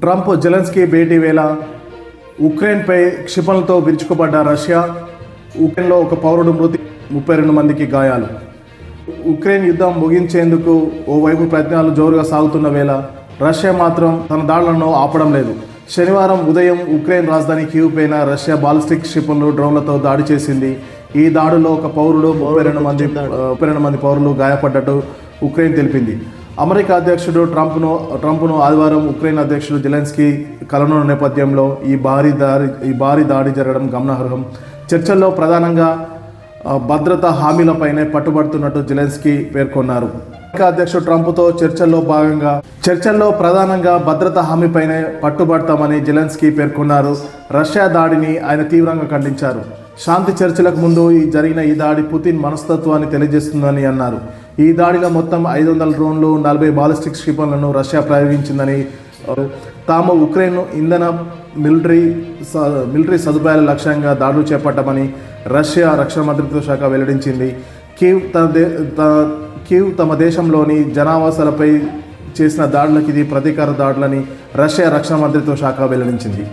Trump Zelensky భేటీ వేళ ఉక్రెయిన్పై క్షిపణులతో విరుచుకుపడ్డ Russia. ఉక్రెయిన్లో ఒక పౌరుడు మృతి, 32 మందికి గాయాలు. ఉక్రెయిన్ యుద్ధం ముగించేందుకు ఓవైపు ప్రయత్నాలు జోరుగా సాగుతున్న వేళ రష్యా మాత్రం తన దాడులను ఆపడం లేదు. శనివారం ఉదయం ఉక్రెయిన్ రాజధాని కీవ్ పైన రష్యా బాలిస్టిక్ క్షిపణులు, డ్రోన్లతో దాడి చేసింది. ఈ దాడిలో ఒక పౌరుడు, 32 మంది పౌరులు గాయపడ్డట్టు ఉక్రెయిన్ తెలిపింది. అమెరికా అధ్యక్షుడు ట్రంప్ను ఆదివారం ఉక్రెయిన్ అధ్యక్షుడు జెలెన్స్కీ కలవనున్న నేపథ్యంలో ఈ భారీ దాడి జరగడం గమనార్హం. చర్చల్లో ప్రధానంగా భద్రతా హామీలపైనే పట్టుబడుతున్నట్టు జెలెన్స్కీ పేర్కొన్నారు. అమెరికా అధ్యక్షుడు ట్రంప్తో చర్చల్లో ప్రధానంగా భద్రతా హామీపైనే పట్టుబడతామని జెలెన్స్కీ పేర్కొన్నారు. రష్యా దాడిని ఆయన తీవ్రంగా ఖండించారు. శాంతి చర్చలకు ముందు జరిగిన ఈ దాడి పుతిన్ మనస్తత్వాన్ని తెలియజేస్తుందని అన్నారు. ఈ దాడిలో మొత్తం 500 డ్రోన్లు, 40 బాలిస్టిక్ క్షిపణులను రష్యా ప్రయోగించిందని, తాము ఉక్రెయిన్ ఇంధన, మిలిటరీ సదుపాయాల లక్ష్యంగా దాడులు చేపట్టామని రష్యా రక్షణ మంత్రిత్వ శాఖ వెల్లడించింది. కీవ్ తమ దేశంలోని జనావాసాలపై చేసిన దాడులకు ఇది ప్రతీకార దాడులని రష్యా రక్షణ మంత్రిత్వ శాఖ వెల్లడించింది.